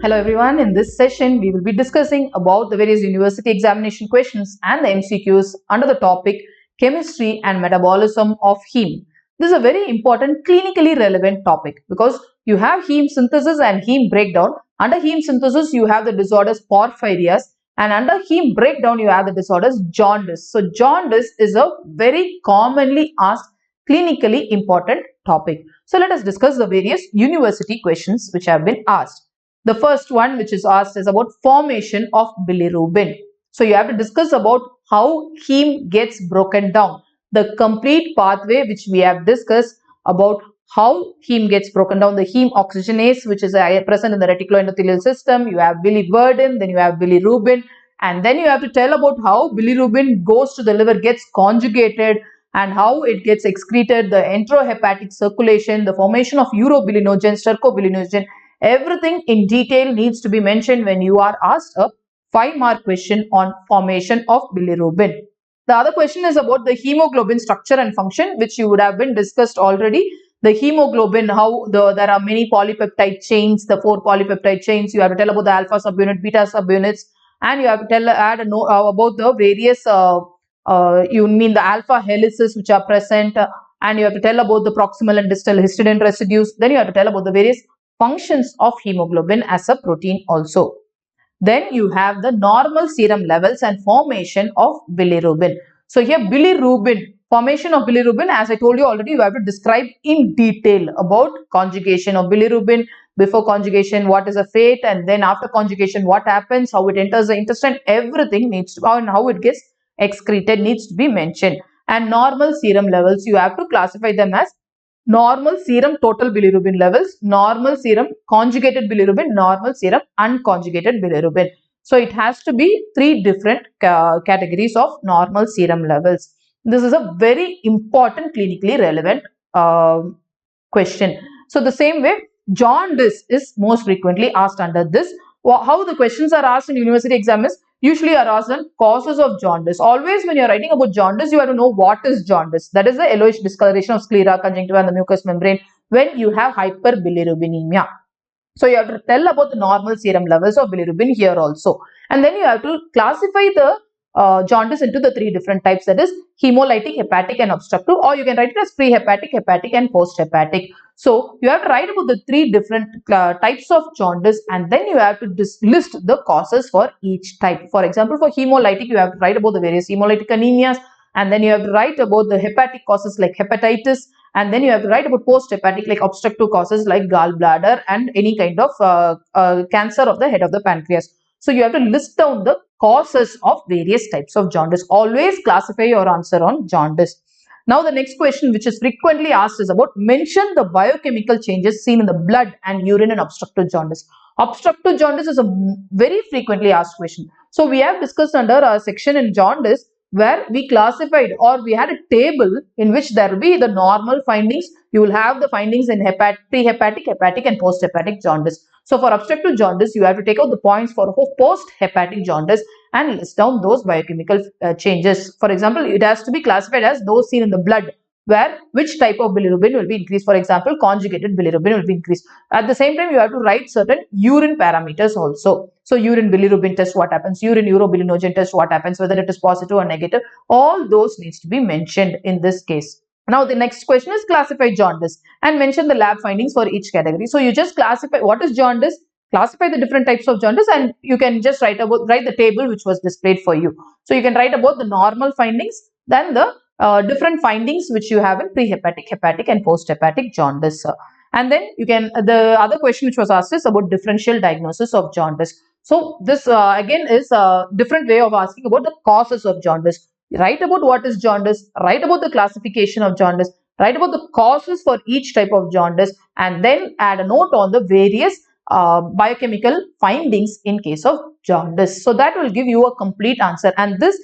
Hello everyone, in this session we will be discussing about the various university examination questions and the MCQs under the topic chemistry and metabolism of heme. This is a very important clinically relevant topic because you have heme synthesis and heme breakdown. Under heme synthesis you have the disorders porphyrias and under heme breakdown you have the disorders jaundice. So jaundice is a very commonly asked clinically important topic. So let us discuss the various university questions which have been asked. The first one which is asked is about formation of bilirubin. So you have to discuss about how heme gets broken down. The complete pathway which we have discussed about how heme gets broken down. The heme oxygenase which is present in the reticuloendothelial system. You have biliverdin, then you have bilirubin, and then you have to tell about how bilirubin goes to the liver, gets conjugated, and how it gets excreted, the enterohepatic circulation, the formation of urobilinogen, stercobilinogen. Everything in detail needs to be mentioned when you are asked a 5-mark question on formation of bilirubin. The other question is about the hemoglobin structure and function, which you would have been discussed already. The hemoglobin, how there are many polypeptide chains, the 4 polypeptide chains. You have to tell about the alpha subunit, beta subunits, and you have to add a note about the various the alpha helices which are present, and you have to tell about the proximal and distal histidine residues. Then you have to tell about the various functions of hemoglobin as a protein also. Then you have the normal serum levels and formation of bilirubin. So here bilirubin, formation of bilirubin, as I told you already, you have to describe in detail about conjugation of bilirubin, before conjugation what is a fate, and then after conjugation what happens, how it enters the intestine, everything needs to, and how it gets excreted needs to be mentioned. And normal serum levels, you have to classify them as normal serum total bilirubin levels, normal serum conjugated bilirubin, normal serum unconjugated bilirubin. So it has to be 3 different categories of normal serum levels. This is a very important clinically relevant question. So the same way, jaundice is most frequently asked under this. How the questions are asked in university exams usually are asked on causes of jaundice. Always when you are writing about jaundice, you have to know what is jaundice. That is the yellowish discoloration of sclera, conjunctiva and the mucous membrane when you have hyperbilirubinemia. So you have to tell about the normal serum levels of bilirubin here also. And then you have to classify the jaundice into the 3 different types, that is hemolytic, hepatic and obstructive, or you can write it as pre-hepatic, hepatic and post-hepatic. So you have to write about the 3 different types of jaundice, and then you have to list the causes for each type. For example, for hemolytic, you have to write about the various hemolytic anemias, and then you have to write about the hepatic causes like hepatitis, and then you have to write about post-hepatic like obstructive causes like gallbladder and any kind of cancer of the head of the pancreas. So you have to list down the causes of various types of jaundice. Always classify your answer on jaundice. Now the next question which is frequently asked is about mention the biochemical changes seen in the blood and urine in obstructive jaundice. Obstructive jaundice is a very frequently asked question. So we have discussed under our section in jaundice where we classified, or we had a table in which there will be the normal findings. You will have the findings in pre-hepatic, hepatic and post-hepatic jaundice. So for obstructive jaundice, you have to take out the points for post-hepatic jaundice and list down those biochemical changes. For example, it has to be classified as those seen in the blood, where which type of bilirubin will be increased. For example, conjugated bilirubin will be increased. At the same time, you have to write certain urine parameters also. So urine bilirubin test, what happens? Urine urobilinogen test, what happens? Whether it is positive or negative. All those needs to be mentioned in this case. Now the next question is classify jaundice and mention the lab findings for each category. So you just classify what is jaundice, classify the different types of jaundice, and you can just write the table which was displayed for you. So you can write about the normal findings, then the different findings which you have in pre-hepatic, hepatic and post-hepatic jaundice. And then you can, the other question which was asked is about differential diagnosis of jaundice. So this again is a different way of asking about the causes of jaundice. Write about what is jaundice, write about the classification of jaundice, write about the causes for each type of jaundice, and then add a note on the various biochemical findings in case of jaundice. So that will give you a complete answer, and this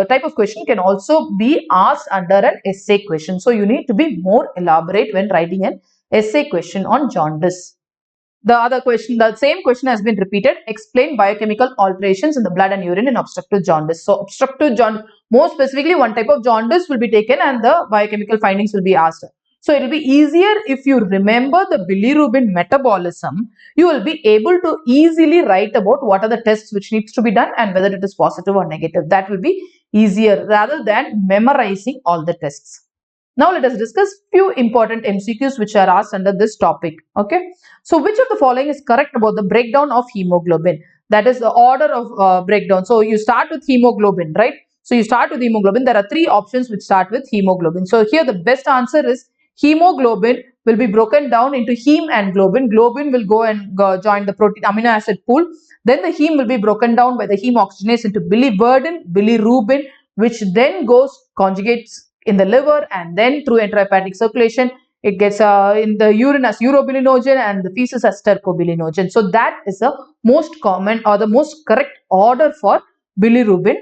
type of question can also be asked under an essay question. So you need to be more elaborate when writing an essay question on jaundice. The other question, the same question has been repeated. Explain biochemical alterations in the blood and urine in obstructive jaundice. So obstructive jaundice, more specifically one type of jaundice will be taken and the biochemical findings will be asked. So it will be easier if you remember the bilirubin metabolism. You will be able to easily write about what are the tests which needs to be done and whether it is positive or negative. That will be easier rather than memorizing all the tests. Now let us discuss few important MCQs which are asked under this topic. Okay. So which of the following is correct about the breakdown of hemoglobin? That is the order of breakdown. So you start with hemoglobin, right? So you start with hemoglobin. There are three options which start with hemoglobin. So here the best answer is hemoglobin will be broken down into heme and globin. Globin will go and join the protein amino acid pool. Then the heme will be broken down by the heme oxygenase into biliverdin, bilirubin, which then goes conjugates in the liver and then through enterohepatic circulation it gets in the urine as urobilinogen and the feces as stercobilinogen. So that is the most common or the most correct order for bilirubin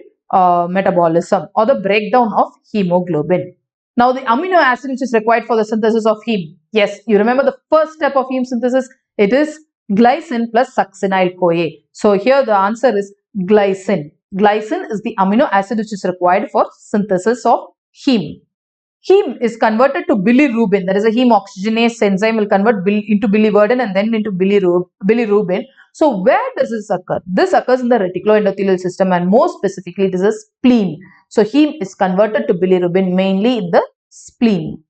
metabolism or the breakdown of hemoglobin. Now the amino acid which is required for the synthesis of heme. Yes, you remember the first step of heme synthesis. It is glycine plus succinyl-CoA. So here the answer is glycine. Glycine is the amino acid which is required for synthesis of heme. Heme is converted to bilirubin. That is a heme oxygenase enzyme will convert into biliverdin and then into bilirubin. So where does this occur? This occurs in the reticuloendothelial system and more specifically it is a spleen. So heme is converted to bilirubin mainly in the spleen.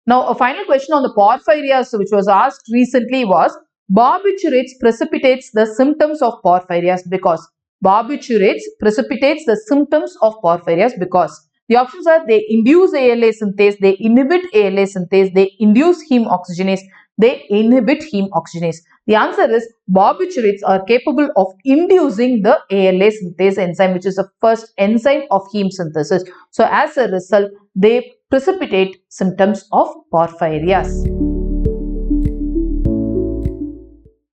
Now a final question on the porphyrias which was asked recently was barbiturates precipitates the symptoms of porphyrias because. Barbiturates precipitates the symptoms of porphyrias because. The options are they induce ALA synthase, they inhibit ALA synthase, they induce heme oxygenase, they inhibit heme oxygenase. The answer is barbiturates are capable of inducing the ALA synthase enzyme which is the first enzyme of heme synthesis. So as a result, they precipitate symptoms of porphyrias.